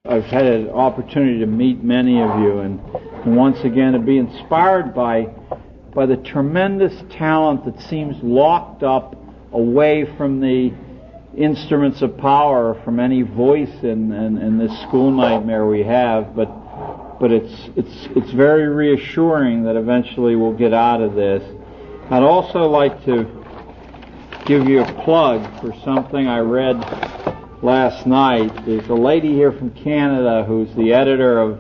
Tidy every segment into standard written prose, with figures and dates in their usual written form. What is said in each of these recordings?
I've had an opportunity to meet many of you, and once again to be inspired by the tremendous talent that seems locked up away from the instruments of power, from any voice in this school nightmare we have. But it's very reassuring that eventually we'll get out of this. I'd also like to give you a plug for something I read last night. There's a lady here from Canada who's the editor of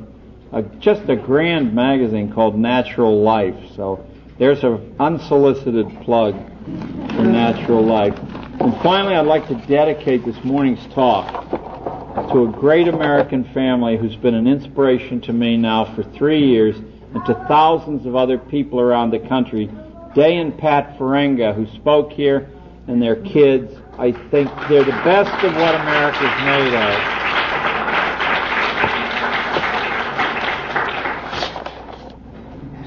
just a grand magazine called Natural Life. So there's an unsolicited plug for Natural Life. And finally, I'd like to dedicate this morning's talk to a great American family who's been an inspiration to me now for 3 years and to thousands of other people around the country. Day and Pat Ferenga, who spoke here, and their kids. I think they're the best of what America's made of.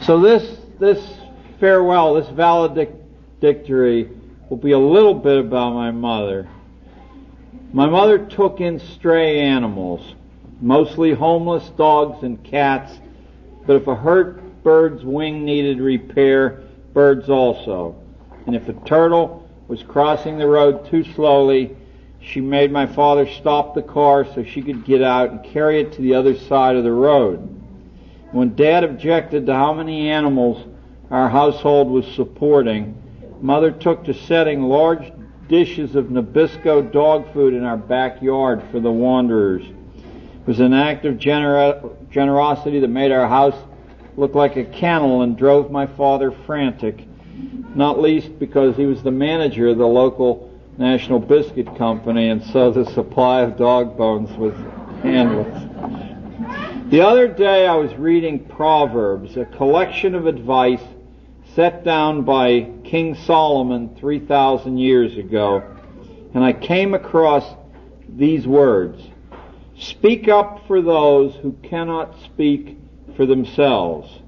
So this farewell, this valedictory, will be a little bit about my mother. My mother took in stray animals, mostly homeless dogs and cats, but if a hurt bird's wing needed repair, birds also. And if a turtle was crossing the road too slowly, she made my father stop the car so she could get out and carry it to the other side of the road. When Dad objected to how many animals our household was supporting, Mother took to setting large dishes of Nabisco dog food in our backyard for the wanderers. It was an act of generosity that made our house look like a kennel and drove my father frantic, not least because he was the manager of the local National Biscuit Company, and so the supply of dog bones was endless. The other day I was reading Proverbs, a collection of advice set down by King Solomon 3,000 years ago, and I came across these words: "Speak up for those who cannot speak for themselves.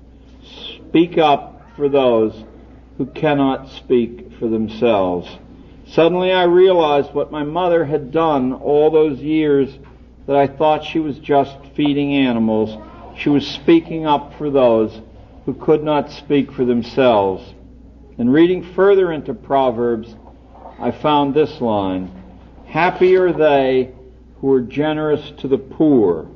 Speak up for those who cannot speak for themselves." Suddenly I realized what my mother had done all those years that I thought she was just feeding animals. She was speaking up for those who could not speak for themselves. And reading further into Proverbs, I found this line: "Happy are they who are generous to the poor."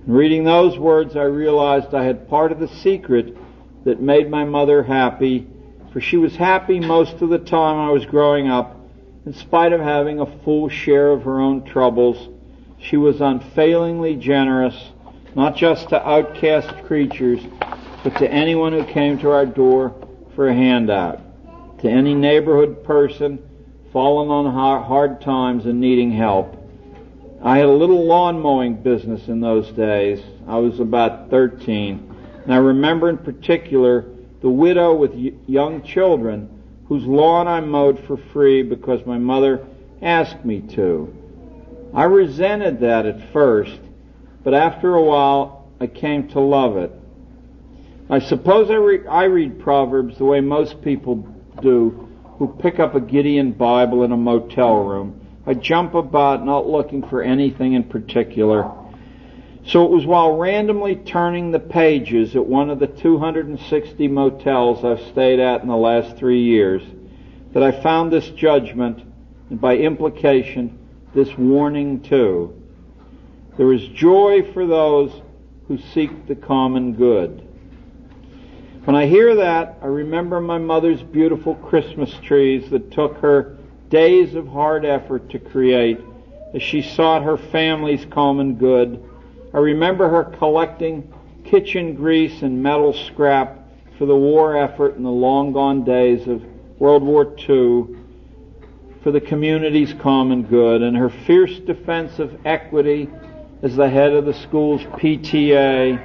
And reading those words, I realized I had part of the secret that made my mother happy, for she was happy most of the time I was growing up. In spite of having a full share of her own troubles, she was unfailingly generous, not just to outcast creatures, but to anyone who came to our door for a handout, to any neighborhood person fallen on hard times and needing help. I had a little lawn mowing business in those days. I was about 13. And I remember in particular the widow with young children whose lawn I mowed for free because my mother asked me to. I resented that at first, but after a while I came to love it. I suppose I read Proverbs the way most people do who pick up a Gideon Bible in a motel room. I jump about not looking for anything in particular. So it was while randomly turning the pages at one of the 260 motels I've stayed at in the last 3 years that I found this judgment, and by implication, this warning too. There is joy for those who seek the common good. When I hear that, I remember my mother's beautiful Christmas trees that took her days of hard effort to create as she sought her family's common good. I remember her collecting kitchen grease and metal scrap for the war effort in the long-gone days of World War II for the community's common good, and her fierce defense of equity as the head of the school's PTA,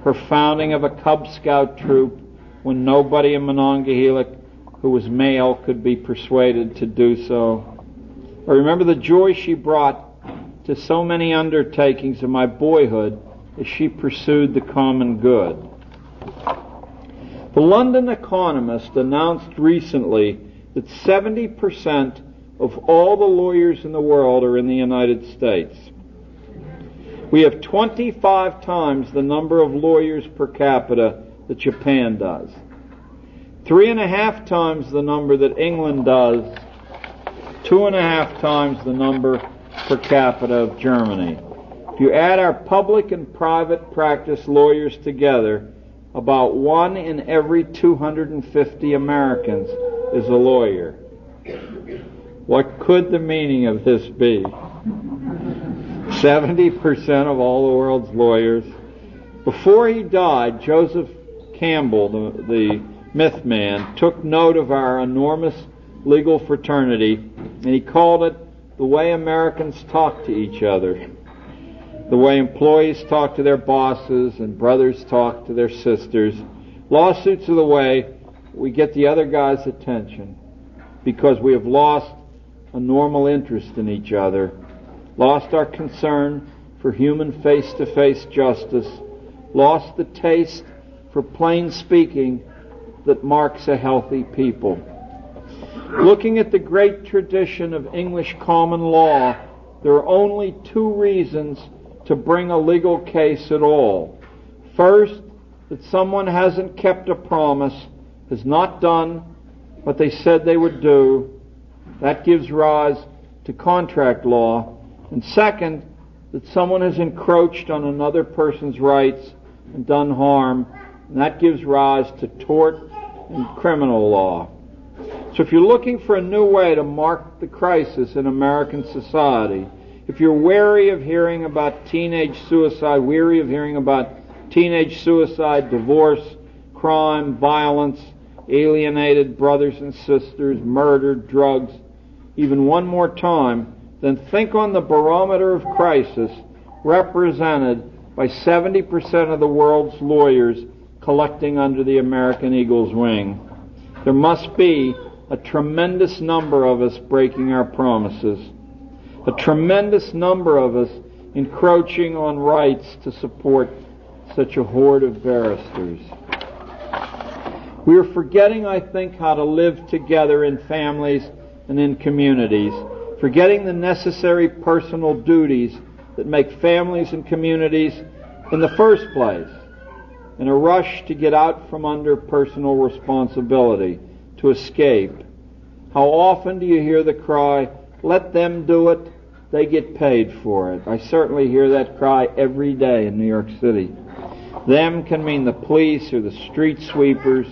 her founding of a Cub Scout troop when nobody in Monongahela who was male could be persuaded to do so. I remember the joy she brought to so many undertakings of my boyhood as she pursued the common good. The London Economist announced recently that 70% of all the lawyers in the world are in the United States. We have 25 times the number of lawyers per capita that Japan does. 3.5 times the number that England does. 2.5 times the number per capita of Germany. If you add our public and private practice lawyers together, about 1 in every 250 Americans is a lawyer. What could the meaning of this be? 70% of all the world's lawyers. Before he died, Joseph Campbell, the myth man, took note of our enormous legal fraternity, and he called it the way Americans talk to each other. The way employees talk to their bosses and brothers talk to their sisters. Lawsuits are the way we get the other guy's attention because we have lost a normal interest in each other, lost our concern for human face-to-face justice, lost the taste for plain speaking that marks a healthy people. Looking at the great tradition of English common law, there are only 2 reasons to bring a legal case at all. First, that someone hasn't kept a promise, has not done what they said they would do. That gives rise to contract law. And second, that someone has encroached on another person's rights and done harm, and that gives rise to tort and criminal law. So if you're looking for a new way to mark the crisis in American society, if you're weary of hearing about teenage suicide, divorce, crime, violence, alienated brothers and sisters, murder, drugs, even one more time, then think on the barometer of crisis represented by 70% of the world's lawyers collecting under the American Eagle's wing. There must be a tremendous number of us breaking our promises, a tremendous number of us encroaching on rights to support such a horde of barristers. We are forgetting, I think, how to live together in families and in communities, forgetting the necessary personal duties that make families and communities in the first place, in a rush to get out from under personal responsibility, to escape. How often do you hear the cry, "Let them do it, they get paid for it"? I certainly hear that cry every day in New York City. Them can mean the police or the street sweepers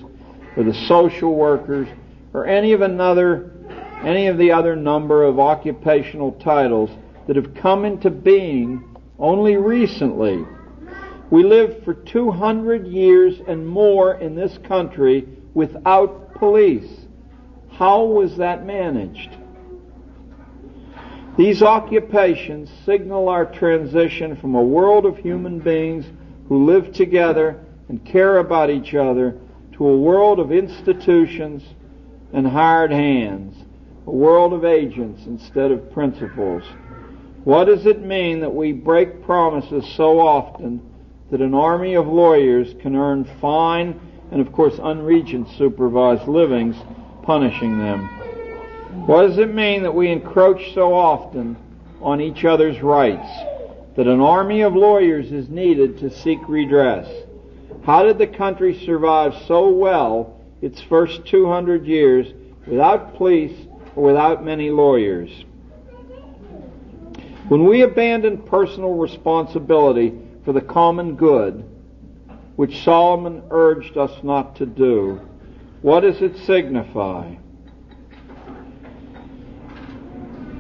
or the social workers or any of the other number of occupational titles that have come into being only recently. We lived for 200 years and more in this country without police. How was that managed? These occupations signal our transition from a world of human beings who live together and care about each other to a world of institutions and hired hands, a world of agents instead of principals. What does it mean that we break promises so often that an army of lawyers can earn fine and, of course, unregent supervised livings, punishing them? What does it mean that we encroach so often on each other's rights, that an army of lawyers is needed to seek redress? How did the country survive so well its first 200 years without police or without many lawyers? When we abandon personal responsibility for the common good, which Solomon urged us not to do, what does it signify?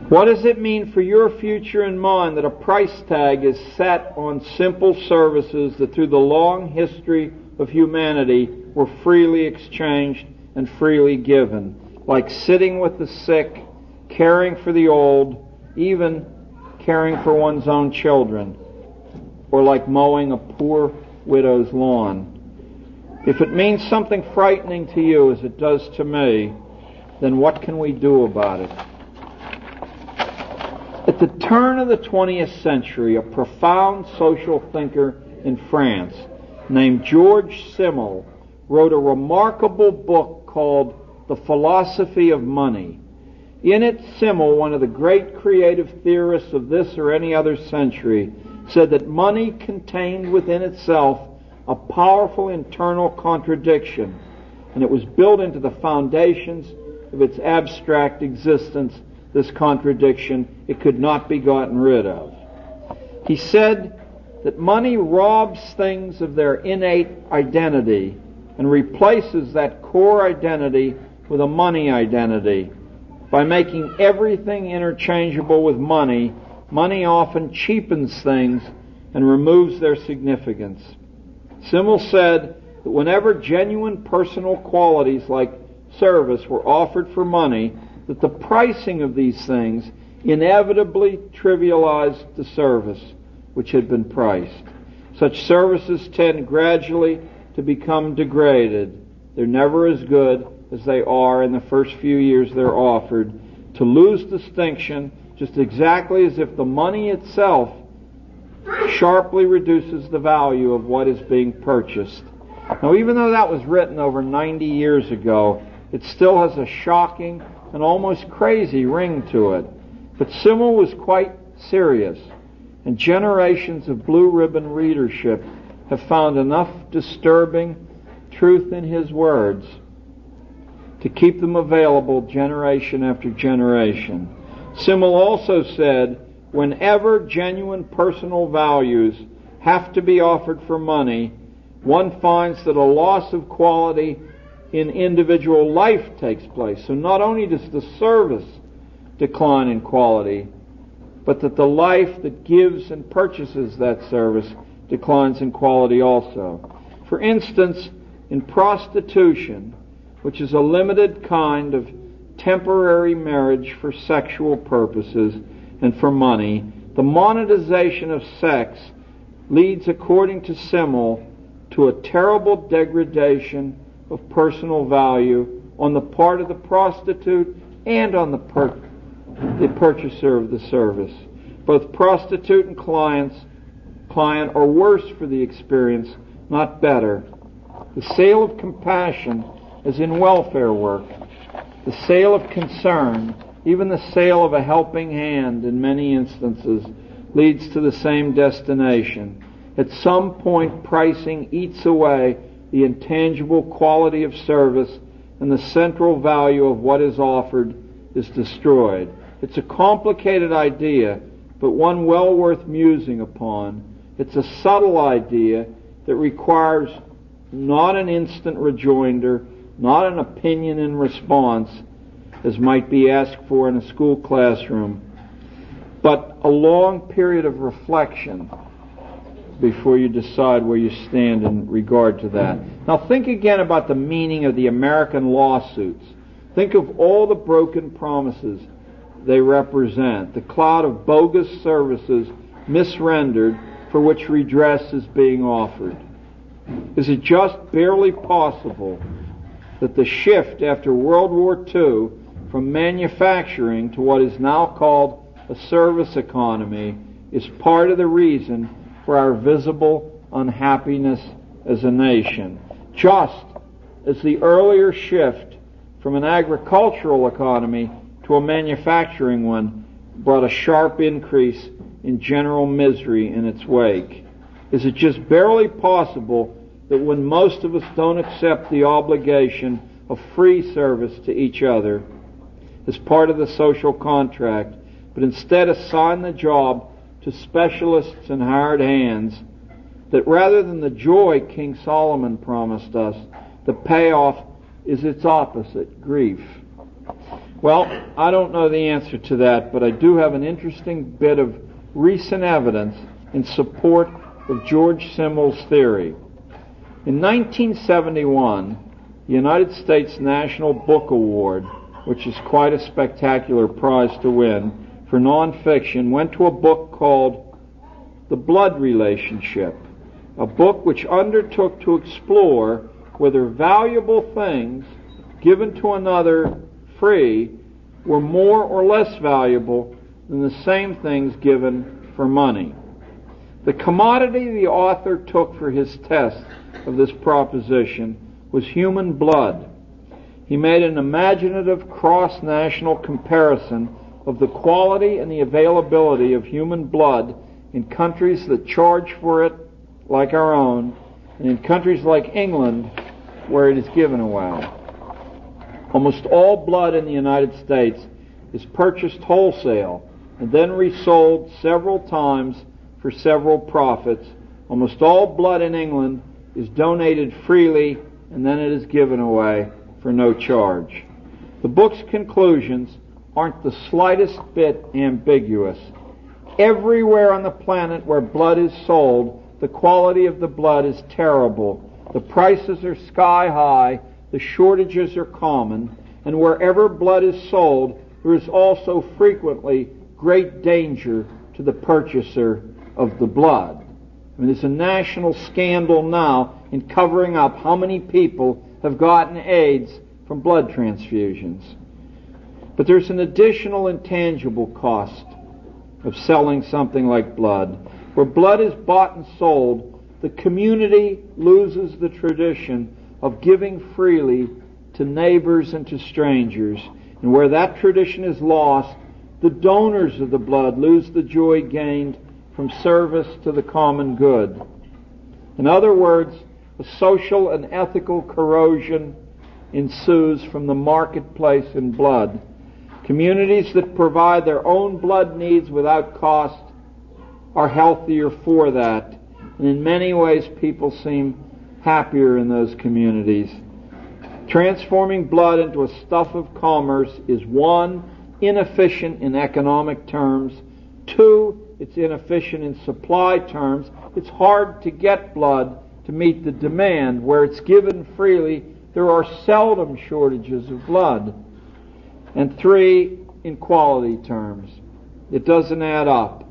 What does it mean for your future and mine that a price tag is set on simple services that through the long history of humanity were freely exchanged and freely given, like sitting with the sick, caring for the old, even caring for one's own children, or like mowing a poor widow's lawn? If it means something frightening to you as it does to me, then what can we do about it? At the turn of the 20th century, a profound social thinker in France named George Simmel wrote a remarkable book called The Philosophy of Money. In it, Simmel, one of the great creative theorists of this or any other century, said that money contained within itself a powerful internal contradiction, and it was built into the foundations of its abstract existence, this contradiction. It could not be gotten rid of. He said that money robs things of their innate identity and replaces that core identity with a money identity. By making everything interchangeable with money, money often cheapens things and removes their significance. Simmel said that whenever genuine personal qualities like service were offered for money, that the pricing of these things inevitably trivialized the service which had been priced. Such services tend gradually to become degraded. They're never as good as they are in the first few years they're offered, to lose distinction just exactly as if the money itself sharply reduces the value of what is being purchased. Now, even though that was written over 90 years ago, it still has a shocking and almost crazy ring to it. But Simmel was quite serious, and generations of blue ribbon readership have found enough disturbing truth in his words to keep them available generation after generation. Simmel also said, whenever genuine personal values have to be offered for money, one finds that a loss of quality in individual life takes place. So not only does the service decline in quality, but that the life that gives and purchases that service declines in quality also. For instance, in prostitution, which is a limited kind of temporary marriage for sexual purposes and for money, the monetization of sex leads, according to Simmel, to a terrible degradation of personal value on the part of the prostitute and on the purchaser of the service. Both prostitute and client are worse for the experience, not better. The sale of compassion, as in welfare work, the sale of concern, even the sale of a helping hand in many instances, leads to the same destination. At some point, pricing eats away the intangible quality of service, and the central value of what is offered is destroyed. It's a complicated idea, but one well worth musing upon. It's a subtle idea that requires not an instant rejoinder, not an opinion in response, as might be asked for in a school classroom, but a long period of reflection before you decide where you stand in regard to that. Now think again about the meaning of the American lawsuits. Think of all the broken promises they represent, the cloud of bogus services misrendered for which redress is being offered. Is it just barely possible that the shift after World War II from manufacturing to what is now called a service economy is part of the reason for our visible unhappiness as a nation, just as the earlier shift from an agricultural economy to a manufacturing one brought a sharp increase in general misery in its wake? Is it just barely possible that when most of us don't accept the obligation of free service to each other as part of the social contract, but instead assign the job to specialists and hired hands, that rather than the joy King Solomon promised us, the payoff is its opposite, grief? Well, I don't know the answer to that, but I do have an interesting bit of recent evidence in support of George Simmel's theory. In 1971, the United States National Book Award, which is quite a spectacular prize to win, for nonfiction, went to a book called The Blood Relationship, a book which undertook to explore whether valuable things given to another free were more or less valuable than the same things given for money. The commodity the author took for his test of this proposition was human blood. He made an imaginative cross-national comparison of the quality and the availability of human blood in countries that charge for it, like our own, and in countries like England, where it is given away. Almost all blood in the United States is purchased wholesale and then resold several times for several profits. Almost all blood in England is donated freely and then it is given away for no charge. The book's conclusions aren't the slightest bit ambiguous. Everywhere on the planet where blood is sold, the quality of the blood is terrible. The prices are sky high, the shortages are common, and wherever blood is sold, there is also frequently great danger to the purchaser of the blood. I mean, there's a national scandal now in covering up how many people have gotten AIDS from blood transfusions. But there's an additional intangible cost of selling something like blood. Where blood is bought and sold, the community loses the tradition of giving freely to neighbors and to strangers. And where that tradition is lost, the donors of the blood lose the joy gained from service to the common good. In other words, a social and ethical corrosion ensues from the marketplace in blood. Communities that provide their own blood needs without cost are healthier for that. And in many ways, people seem happier in those communities. Transforming blood into a stuff of commerce is, one, inefficient in economic terms. Two, it's inefficient in supply terms. It's hard to get blood to meet the demand. Where it's given freely, there are seldom shortages of blood. And three, in quality terms, it doesn't add up.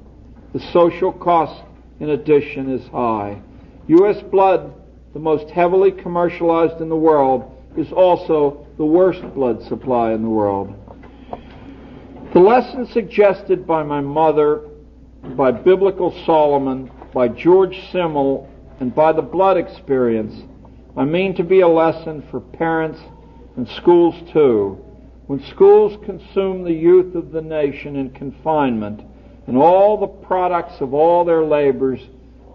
The social cost, in addition, is high. U.S. blood, the most heavily commercialized in the world, is also the worst blood supply in the world. The lesson suggested by my mother, by Biblical Solomon, by George Simmel, and by the blood experience, I mean to be a lesson for parents and schools too. When schools consume the youth of the nation in confinement, and all the products of all their labors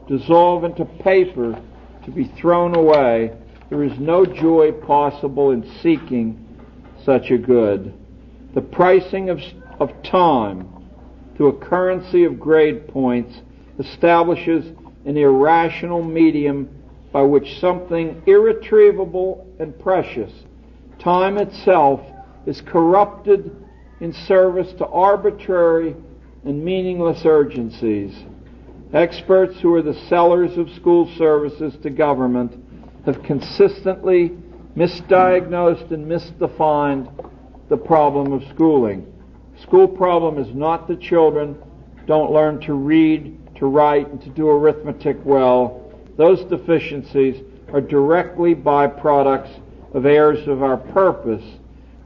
dissolve into paper to be thrown away, there is no joy possible in seeking such a good. The pricing of time to a currency of grade points establishes an irrational medium by which something irretrievable and precious, time itself, is corrupted in service to arbitrary and meaningless urgencies. Experts who are the sellers of school services to government have consistently misdiagnosed and misdefined the problem of schooling. School problem is not the children don't learn to read, to write, and to do arithmetic well. Those deficiencies are directly byproducts of errors of our purpose.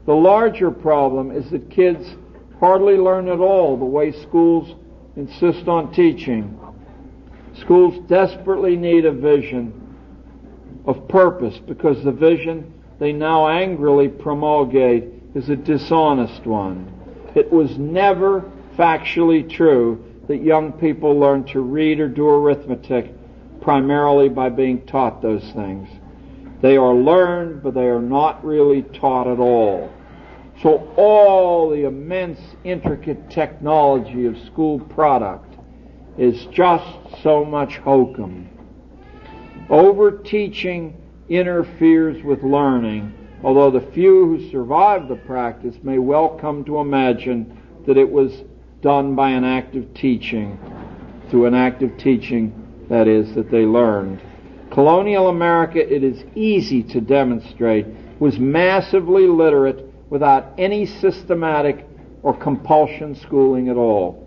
The larger problem is that kids hardly learn at all the way schools insist on teaching. Schools desperately need a vision of purpose because the vision they now angrily promulgate is a dishonest one. It was never factually true that young people learn to read or do arithmetic primarily by being taught those things. They are learned, but they are not really taught at all. So all the immense, intricate technology of school product is just so much hokum. Over-teaching interferes with learning, although the few who survive the practice may well come to imagine that it was done by an act of teaching, through an act of teaching, that is, that they learned. Colonial America, it is easy to demonstrate, was massively literate without any systematic or compulsion schooling at all.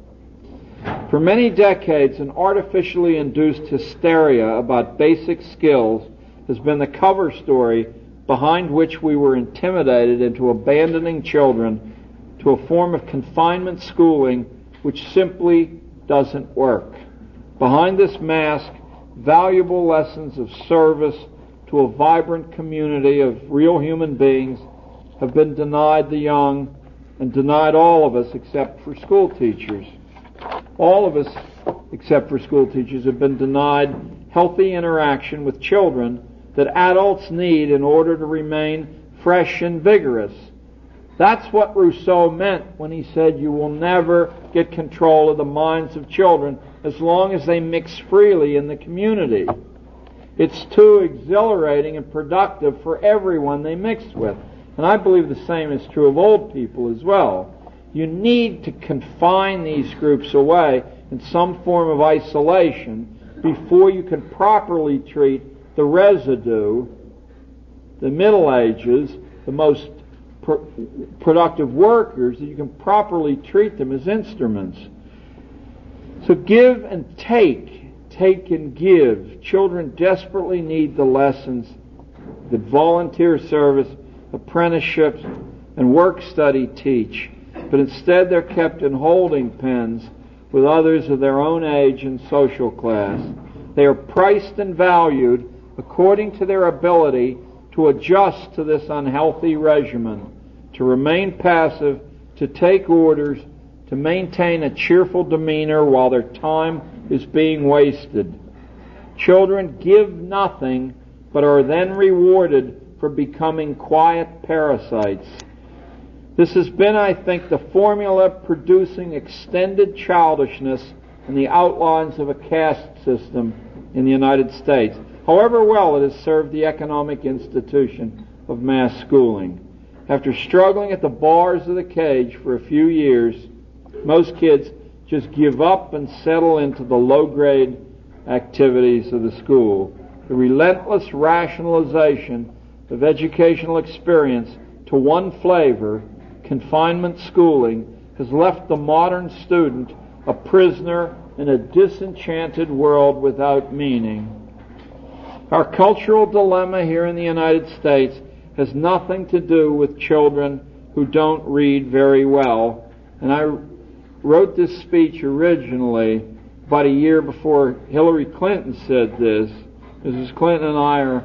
For many decades, an artificially induced hysteria about basic skills has been the cover story behind which we were intimidated into abandoning children to a form of confinement schooling which simply doesn't work. Behind this mask, valuable lessons of service to a vibrant community of real human beings have been denied the young and denied all of us except for school teachers. All of us, except for school teachers, have been denied healthy interaction with children that adults need in order to remain fresh and vigorous. That's what Rousseau meant when he said you will never get control of the minds of children as long as they mix freely in the community. It's too exhilarating and productive for everyone they mix with. And I believe the same is true of old people as well. You need to confine these groups away in some form of isolation before you can properly treat the residue, the Middle Ages, the most productive workers, that you can properly treat them as instruments. So give and take and give. Children desperately need the lessons that volunteer service, apprenticeships, and work study teach, but instead they're kept in holding pens with others of their own age and social class. They are priced and valued according to their ability to adjust to this unhealthy regimen, to remain passive, to take orders, to maintain a cheerful demeanor while their time is being wasted. Children give nothing, but are then rewarded for becoming quiet parasites. This has been, I think, the formula producing extended childishness and the outlines of a caste system in the United States, however well it has served the economic institution of mass schooling. After struggling at the bars of the cage for a few years, most kids just give up and settle into the low-grade activities of the school. The relentless rationalization of educational experience to one flavor, confinement schooling, has left the modern student a prisoner in a disenchanted world without meaning. Our cultural dilemma here in the United States has nothing to do with children who don't read very well. And I wrote this speech originally about a year before Hillary Clinton said this. Mrs. Clinton and I are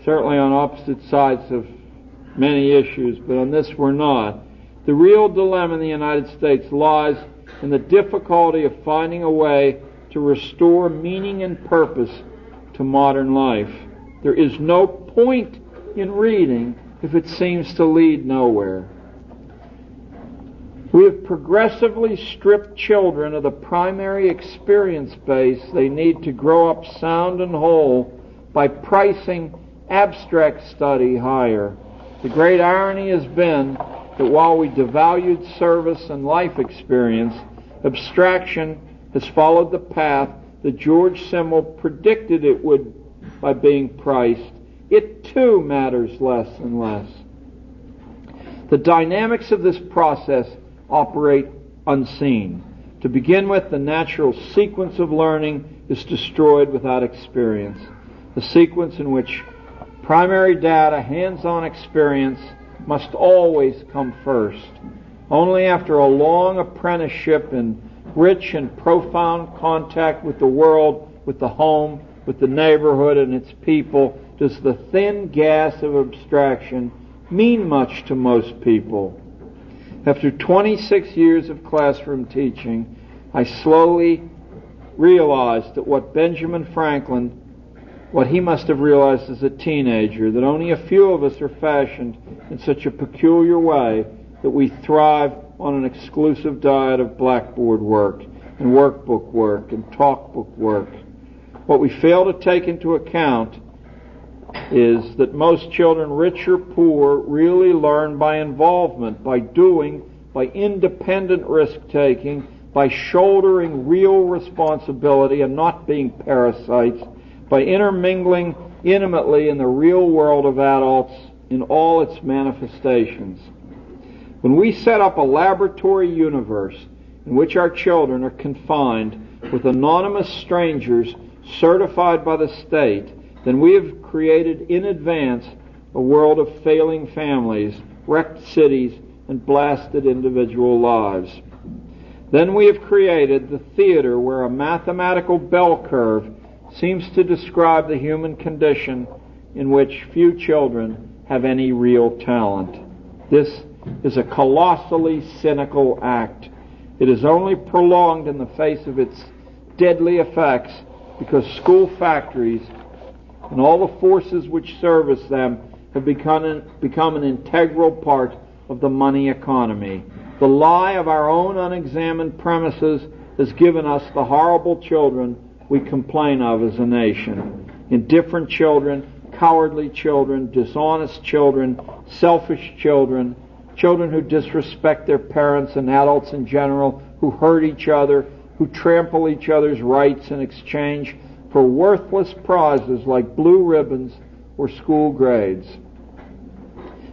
certainly on opposite sides of many issues, but on this we're not. The real dilemma in the United States lies in the difficulty of finding a way to restore meaning and purpose to modern life. There is no point in reading if it seems to lead nowhere. We have progressively stripped children of the primary experience base they need to grow up sound and whole by pricing abstract study higher. The great irony has been that while we devalued service and life experience, abstraction has followed the path that George Simmel predicted it would by being priced. It too matters less and less. The dynamics of this process operate unseen. To begin with, the natural sequence of learning is destroyed without experience. The sequence in which primary data, hands-on experience, must always come first. Only after a long apprenticeship in rich and profound contact with the world, with the home, with the neighborhood and its people, does the thin gas of abstraction mean much to most people. After 26 years of classroom teaching, I slowly realized that what Benjamin Franklin, what he must have realized as a teenager, that only a few of us are fashioned in such a peculiar way that we thrive on an exclusive diet of blackboard work and workbook work and talkbook work. What we fail to take into account is that most children, rich or poor, really learn by involvement, by doing, by independent risk-taking, by shouldering real responsibility and not being parasites, by intermingling intimately in the real world of adults in all its manifestations. When we set up a laboratory universe in which our children are confined with anonymous strangers certified by the state, then we have created in advance a world of failing families, wrecked cities, and blasted individual lives. Then we have created the theater where a mathematical bell curve seems to describe the human condition in which few children have any real talent. This is a colossally cynical act, It is only prolonged in the face of its deadly effects because school factories and all the forces which service them have become an integral part of the money economy. The lie of our own unexamined premises has given us the horrible children we complain of as a nation. Indifferent children, cowardly children, dishonest children, selfish children, children who disrespect their parents and adults in general, who hurt each other, who trample each other's rights in exchange for worthless prizes like blue ribbons or school grades.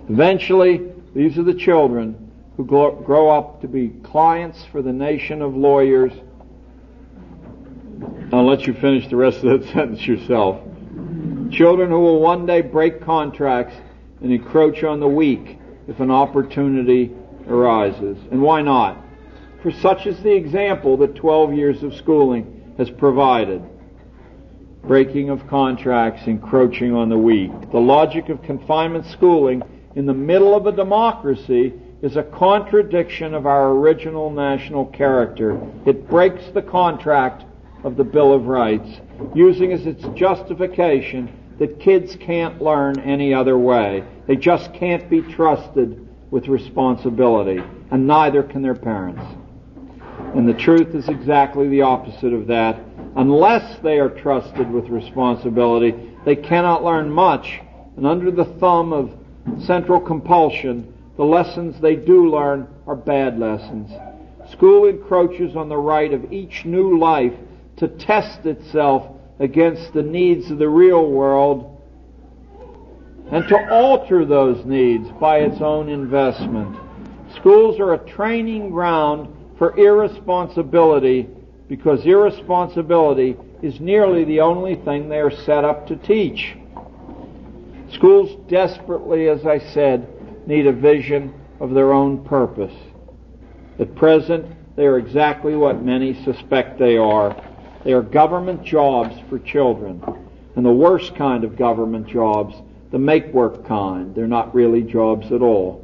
Eventually, these are the children who grow up to be clients for the nation of lawyers. I'll let you finish the rest of that sentence yourself. Children who will one day break contracts and encroach on the weak if an opportunity arises. And why not? For such is the example that 12 years of schooling has provided. Breaking of contracts, encroaching on the weak. The logic of confinement schooling in the middle of a democracy is a contradiction of our original national character. It breaks the contract of the Bill of Rights, using as its justification that kids can't learn any other way. They just can't be trusted with responsibility, and neither can their parents. And the truth is exactly the opposite of that. Unless they are trusted with responsibility, they cannot learn much, and under the thumb of central compulsion, the lessons they do learn are bad lessons. School encroaches on the right of each new life to test itself against the needs of the real world and to alter those needs by its own investment. Schools are a training ground for irresponsibility because irresponsibility is nearly the only thing they are set up to teach. Schools desperately, as I said, need a vision of their own purpose. At present, they are exactly what many suspect they are. They are government jobs for children, and the worst kind of government jobs, the make-work kind. They're not really jobs at all.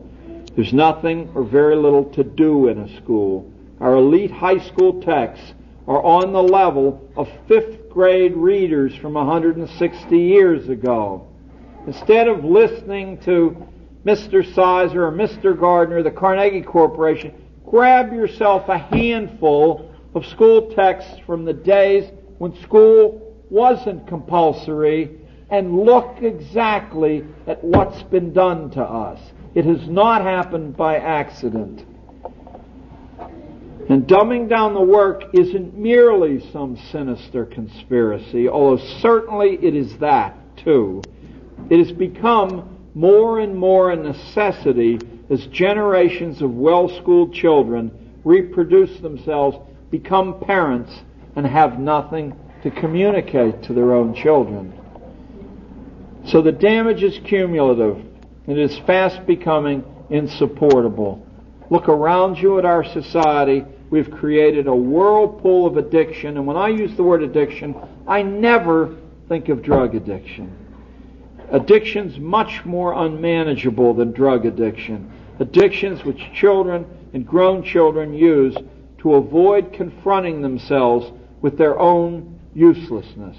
There's nothing or very little to do in a school. Our elite high school texts are on the level of fifth-grade readers from 160 years ago. Instead of listening to Mr. Sizer or Mr. Gardner, the Carnegie Corporation, grab yourself a handful of school texts from the days when school wasn't compulsory and look exactly at what's been done to us. It has not happened by accident. And dumbing down the work isn't merely some sinister conspiracy, although certainly it is that too. It has become more and more a necessity as generations of well-schooled children reproduce themselves, become parents, and have nothing to communicate to their own children. So the damage is cumulative. It is fast becoming insupportable. Look around you at our society. We've created a whirlpool of addiction, and when I use the word addiction, I never think of drug addiction. Addiction's much more unmanageable than drug addiction. Addictions which children and grown children use to avoid confronting themselves with their own uselessness.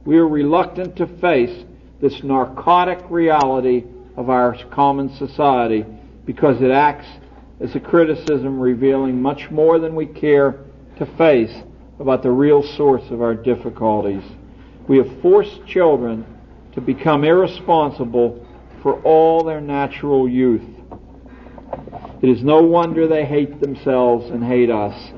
We are reluctant to face this narcotic reality of our common society because it acts as a criticism revealing much more than we care to face about the real source of our difficulties. We have forced children to become irresponsible for all their natural youth. It is no wonder they hate themselves and hate us.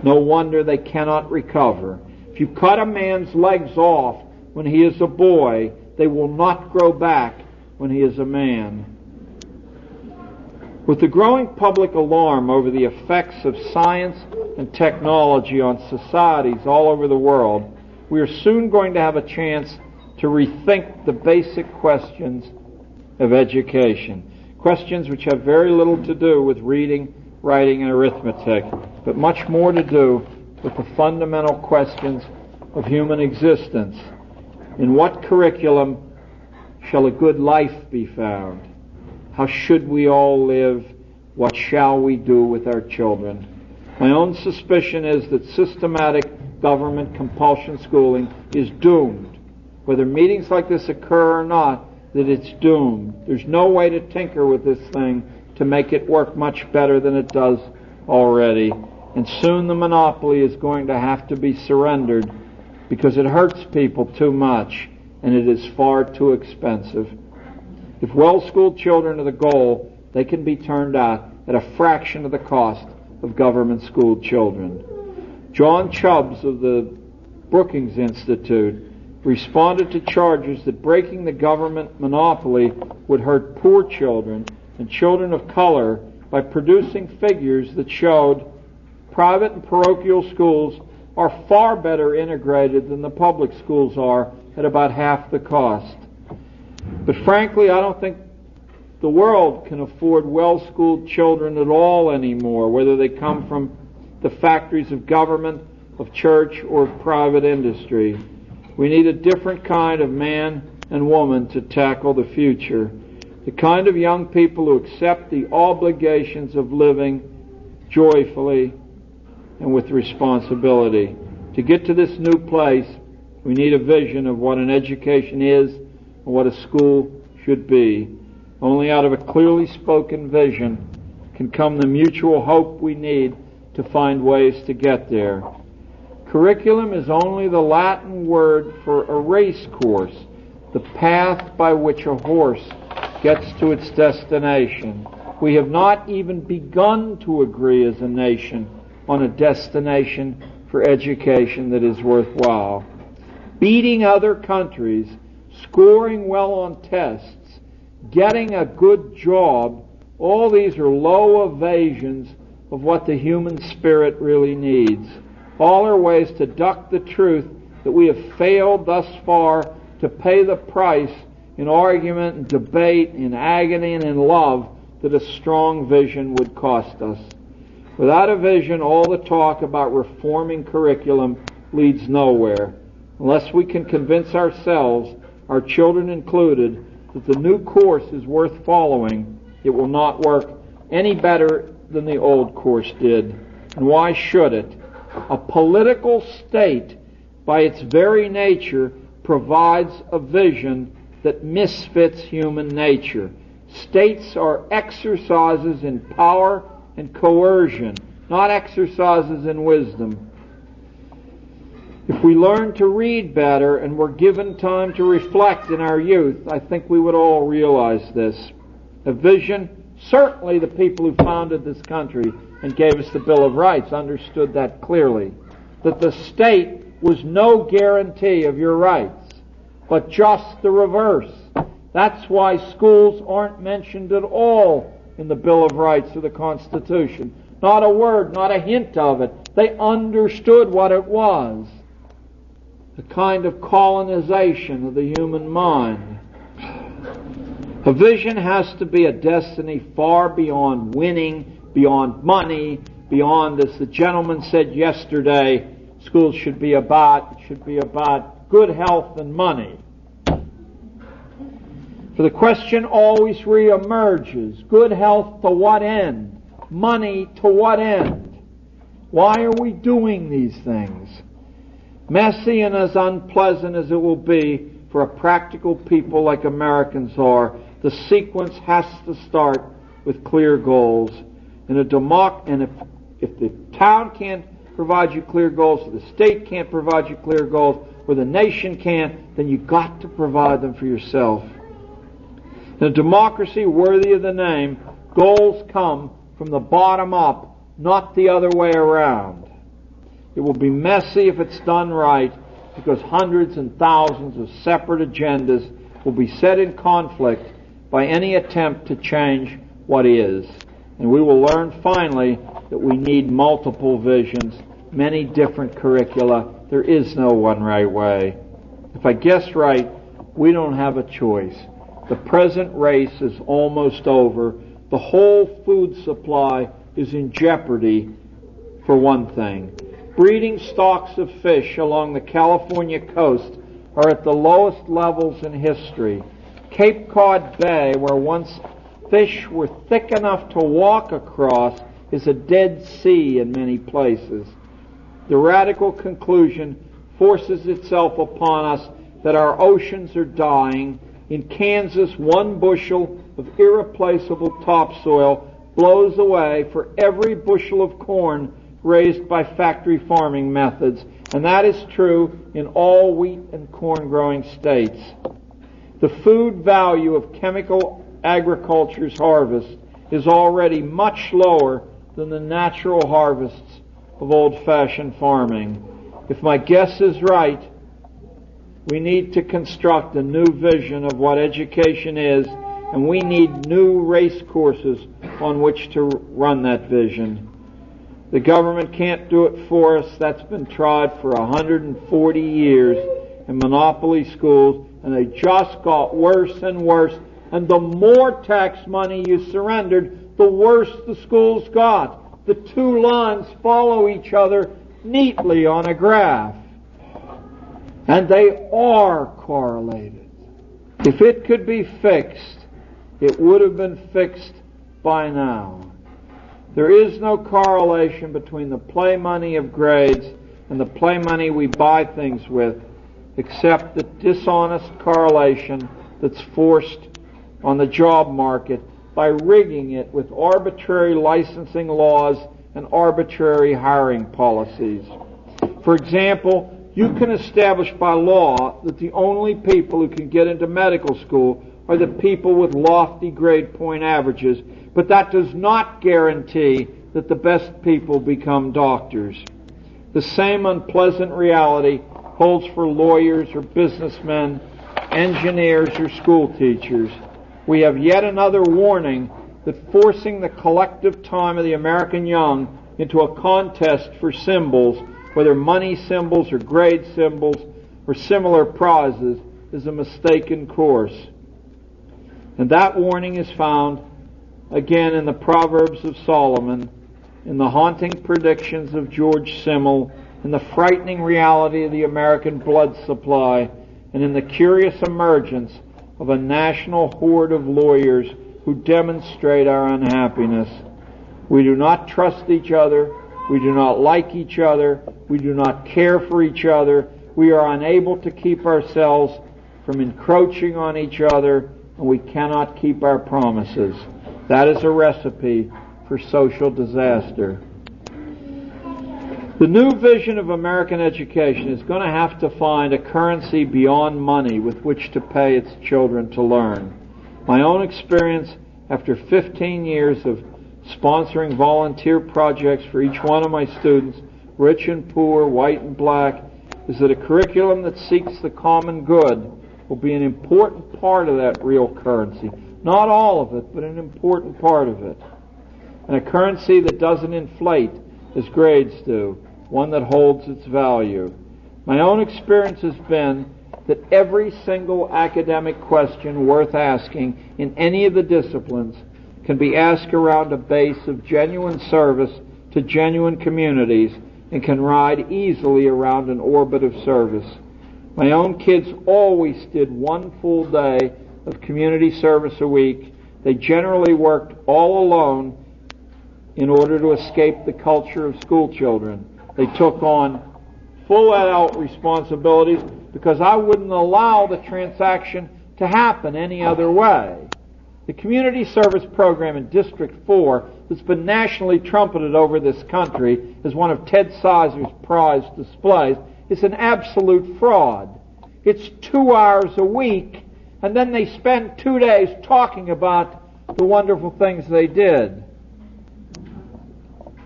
No wonder they cannot recover. If you cut a man's legs off when he is a boy, they will not grow back when he is a man. With the growing public alarm over the effects of science and technology on societies all over the world, we are soon going to have a chance to rethink the basic questions of education. Questions which have very little to do with reading, writing, and arithmetic, but much more to do with the fundamental questions of human existence. In what curriculum shall a good life be found? How should we all live? What shall we do with our children? My own suspicion is that systematic government compulsion schooling is doomed. Whether meetings like this occur or not, that it's doomed. There's no way to tinker with this thing to make it work much better than it does already. And soon the monopoly is going to have to be surrendered because it hurts people too much and it is far too expensive. If well-schooled children are the goal, they can be turned out at a fraction of the cost of government-schooled children. John Chubbs of the Brookings Institute responded to charges that breaking the government monopoly would hurt poor children and children of color by producing figures that showed private and parochial schools are far better integrated than the public schools are at about half the cost. But frankly, I don't think the world can afford well-schooled children at all anymore, whether they come from the factories of government, of church, or of private industry. We need a different kind of man and woman to tackle the future. The kind of young people who accept the obligations of living joyfully and with responsibility. To get to this new place, we need a vision of what an education is and what a school should be. Only out of a clearly spoken vision can come the mutual hope we need to find ways to get there. Curriculum is only the Latin word for a race course, the path by which a horse gets to its destination. We have not even begun to agree as a nation on a destination for education that is worthwhile. Beating other countries, scoring well on tests, getting a good job, all these are low evasions of what the human spirit really needs. All are ways to duck the truth that we have failed thus far to pay the price in argument and debate, in agony and in love that a strong vision would cost us. Without a vision, all the talk about reforming curriculum leads nowhere. Unless we can convince ourselves, our children included, that the new course is worth following, it will not work any better than the old course did. And why should it? A political state, by its very nature, provides a vision that misfits human nature. States are exercises in power and coercion, not exercises in wisdom. If we learn to read better and were given time to reflect in our youth, I think we would all realize this. A vision, certainly the people who founded this country and gave us the Bill of Rights understood that clearly, that the state was no guarantee of your rights, but just the reverse. That's why schools aren't mentioned at all in the Bill of Rights or the Constitution. Not a word, not a hint of it. They understood what it was. A kind of colonization of the human mind. A vision has to be a destiny far beyond winning, beyond money, beyond, as the gentleman said yesterday, schools should be about good health and money. For the question always reemerges, good health to what end? Money to what end? Why are we doing these things? Messy and as unpleasant as it will be for a practical people like Americans are, the sequence has to start with clear goals. And if the town can't provide you clear goals, or the state can't provide you clear goals, or the nation can't, then you've got to provide them for yourself. In a democracy worthy of the name, goals come from the bottom up, not the other way around. It will be messy if it's done right, because hundreds and thousands of separate agendas will be set in conflict by any attempt to change what is. And we will learn finally that we need multiple visions, many different curricula. There is no one right way. If I guess right, we don't have a choice. The present race is almost over. The whole food supply is in jeopardy, for one thing. Breeding stocks of fish along the California coast are at the lowest levels in history. Cape Cod Bay, where once fish were thick enough to walk across, is a Dead Sea in many places. The radical conclusion forces itself upon us that our oceans are dying. In Kansas, 1 bushel of irreplaceable topsoil blows away for every bushel of corn raised by factory farming methods, and that is true in all wheat and corn growing states. The food value of chemical agriculture's harvest is already much lower than the natural harvests of old-fashioned farming. If my guess is right, we need to construct a new vision of what education is, and we need new race courses on which to run that vision. The government can't do it for us. That's been tried for 140 years in monopoly schools, and they just got worse and worse. And the more tax money you surrendered, the worse the schools got. The two lines follow each other neatly on a graph. And they are correlated. If it could be fixed, it would have been fixed by now. There is no correlation between the play money of grades and the play money we buy things with, except the dishonest correlation that's forced on the job market by rigging it with arbitrary licensing laws and arbitrary hiring policies. For example, you can establish by law that the only people who can get into medical school are the people with lofty grade point averages, but that does not guarantee that the best people become doctors. The same unpleasant reality holds for lawyers or businessmen, engineers or school teachers. We have yet another warning that forcing the collective time of the American young into a contest for symbols, whether money symbols or grade symbols or similar prizes, is a mistaken course. And that warning is found again in the Proverbs of Solomon, in the haunting predictions of George Simmel, in the frightening reality of the American blood supply, and in the curious emergence of a national horde of lawyers who demonstrate our unhappiness. We do not trust each other. We do not like each other. We do not care for each other. We are unable to keep ourselves from encroaching on each other, and we cannot keep our promises. That is a recipe for social disaster. The new vision of American education is going to have to find a currency beyond money with which to pay its children to learn. My own experience after 15 years of sponsoring volunteer projects for each one of my students, rich and poor, white and black, is that a curriculum that seeks the common good will be an important part of that real currency. Not all of it, but an important part of it. And a currency that doesn't inflate as grades do, one that holds its value. My own experience has been that every single academic question worth asking in any of the disciplines can be asked around a base of genuine service to genuine communities and can ride easily around an orbit of service. My own kids always did one full day of community service a week. They generally worked all alone in order to escape the culture of school children. They took on full adult responsibilities because I wouldn't allow the transaction to happen any other way. The community service program in District 4 that's been nationally trumpeted over this country as one of Ted Sizer's prized displays is an absolute fraud. It's 2 hours a week, and then they spend 2 days talking about the wonderful things they did.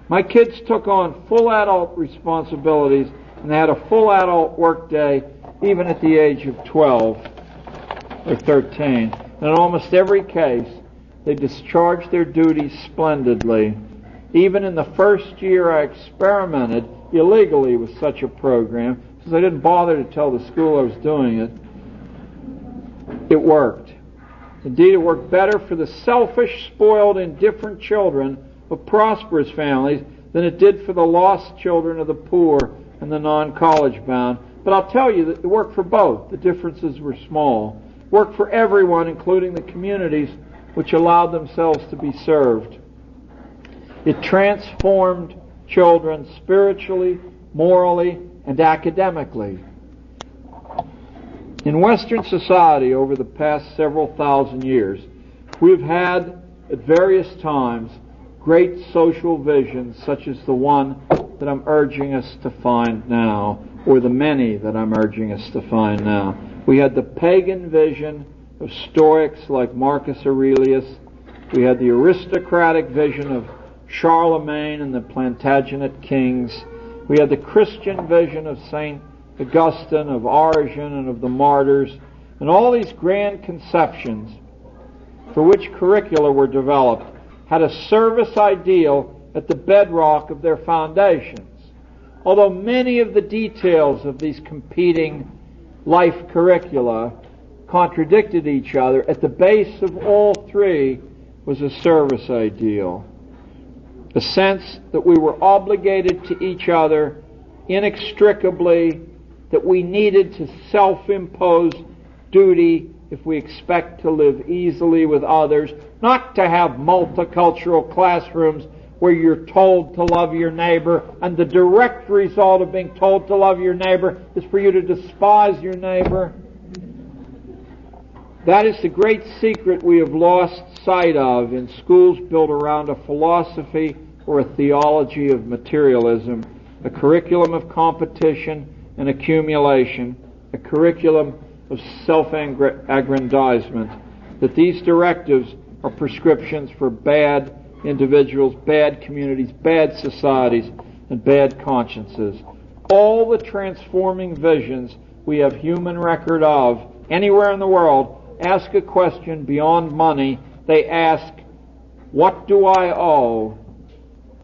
My kids took on full adult responsibilities, and they had a full adult work day even at the age of 12 or 13. And in almost every case, they discharged their duties splendidly. Even in the first year I experimented illegally with such a program, because I didn't bother to tell the school I was doing it, it worked. Indeed, it worked better for the selfish, spoiled, indifferent children of prosperous families than it did for the lost children of the poor and the non-college bound. But I'll tell you that it worked for both. The differences were small. It worked for everyone, including the communities which allowed themselves to be served. It transformed children spiritually, morally, and academically. In Western society over the past several thousand years, we've had at various times great social visions such as the one that I'm urging us to find now, or the many that I'm urging us to find now. We had the pagan vision of Stoics like Marcus Aurelius. We had the aristocratic vision of Charlemagne and the Plantagenet kings. We had the Christian vision of St. Augustine, of Origen, and of the martyrs, and all these grand conceptions for which curricula were developed had a service ideal at the bedrock of their foundations. Although many of the details of these competing life curricula contradicted each other, at the base of all three was a service ideal. A sense that we were obligated to each other inextricably, that we needed to self-impose duty if we expect to live easily with others, not to have multicultural classrooms where you're told to love your neighbor, and the direct result of being told to love your neighbor is for you to despise your neighbor. That is the great secret we have lost sight of in schools built around a philosophy or a theology of materialism, a curriculum of competition and accumulation, a curriculum of self-aggrandizement, that these directives are prescriptions for bad individuals, bad communities, bad societies, and bad consciences. All the transforming visions we have human record of anywhere in the world ask a question beyond money. They ask, what do I owe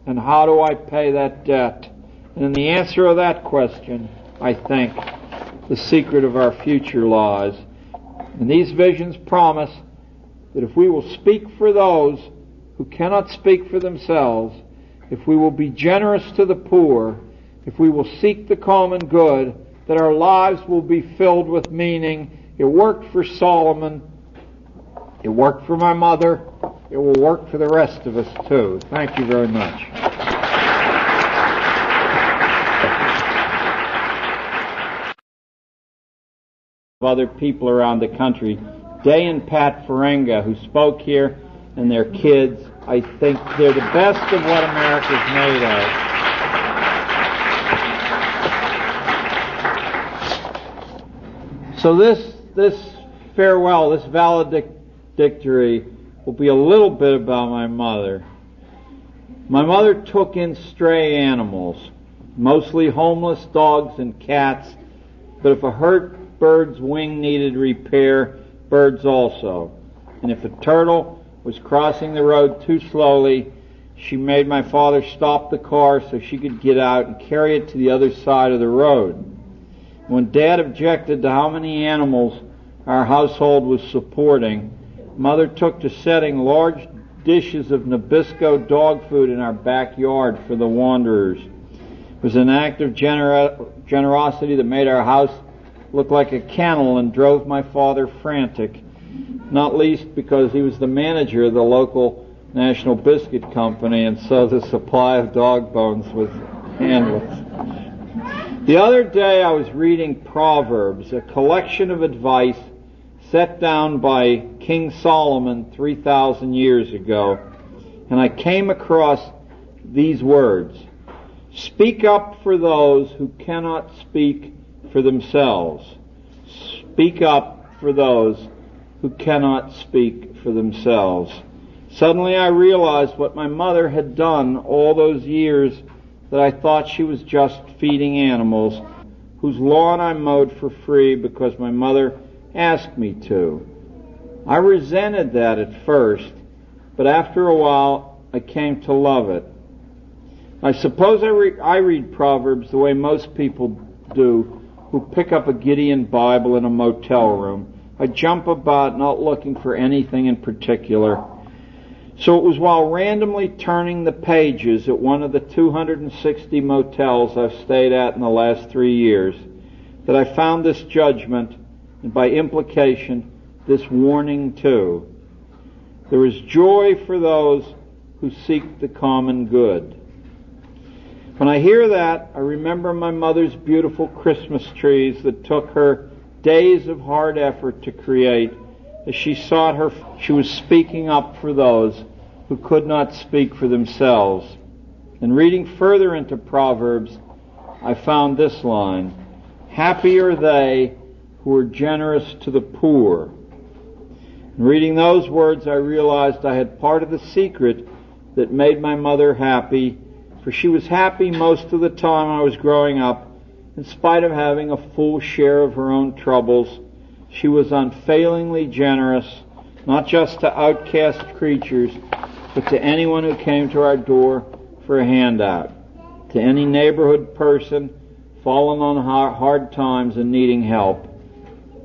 and how do I pay that debt? And in the answer of that question, I think, the secret of our future lies. And these visions promise that if we will speak for those who cannot speak for themselves, if we will be generous to the poor, if we will seek the common good, that our lives will be filled with meaning. It worked for Solomon. It worked for my mother. It will work for the rest of us too. Thank you very much. Other people around the country, Day and Pat Ferenga, who spoke here, and their kids, I think they're the best of what America's made of. So this farewell, this valedictory will be a little bit about my mother. My mother took in stray animals, mostly homeless dogs and cats, but if a hurt bird's wing needed repair, birds also. And if a turtle was crossing the road too slowly, she made my father stop the car so she could get out and carry it to the other side of the road. When Dad objected to how many animals our household was supporting, Mother took to setting large dishes of Nabisco dog food in our backyard for the wanderers. It was an act of generosity that made our house look like a kennel and drove my father frantic, not least because he was the manager of the local National Biscuit Company, and so the supply of dog bones was endless. The other day I was reading Proverbs, a collection of advice set down by King Solomon 3,000 years ago, and I came across these words: speak up for those who cannot speak for themselves. Speak up for those who cannot speak for themselves. Suddenly I realized what my mother had done all those years that I thought she was just feeding animals, whose lawn I mowed for free because my mother asked me to. I resented that at first, but after a while I came to love it. I suppose I read Proverbs the way most people do who pick up a Gideon Bible in a motel room. I jump about not looking for anything in particular. So it was while randomly turning the pages at one of the 260 motels I've stayed at in the last 3 years that I found this judgment, and by implication, this warning too. There is joy for those who seek the common good. When I hear that, I remember my mother's beautiful Christmas trees that took her days of hard effort to create. As she was speaking up for those who could not speak for themselves. And reading further into Proverbs, I found this line: "Happy are they who are generous to the poor." And reading those words, I realized I had part of the secret that made my mother happy, for she was happy most of the time I was growing up. In spite of having a full share of her own troubles, she was unfailingly generous, not just to outcast creatures, but to anyone who came to our door for a handout, to any neighborhood person fallen on hard times and needing help.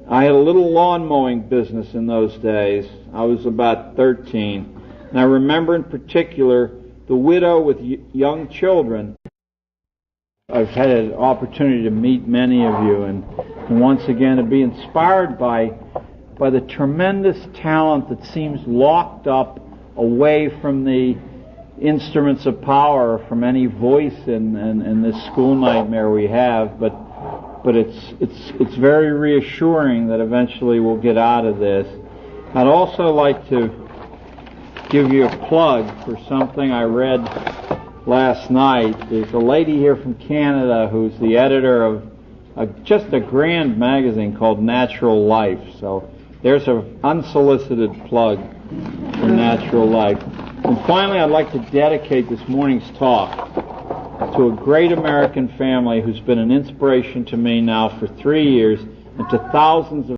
I had a little lawn mowing business in those days. I was about 13, and I remember in particular the widow with young children. I've had an opportunity to meet many of you, and once again to be inspired by the tremendous talent that seems locked up away from the instruments of power, from any voice in this school nightmare we have. But it's very reassuring that eventually we'll get out of this. I'd also like to give you a plug for something I read last night. There's a lady here from Canada who's the editor of just a grand magazine called Natural Life. So there's an unsolicited plug for Natural Life. And finally, I'd like to dedicate this morning's talk to a great American family who's been an inspiration to me now for 3 years, and to thousands of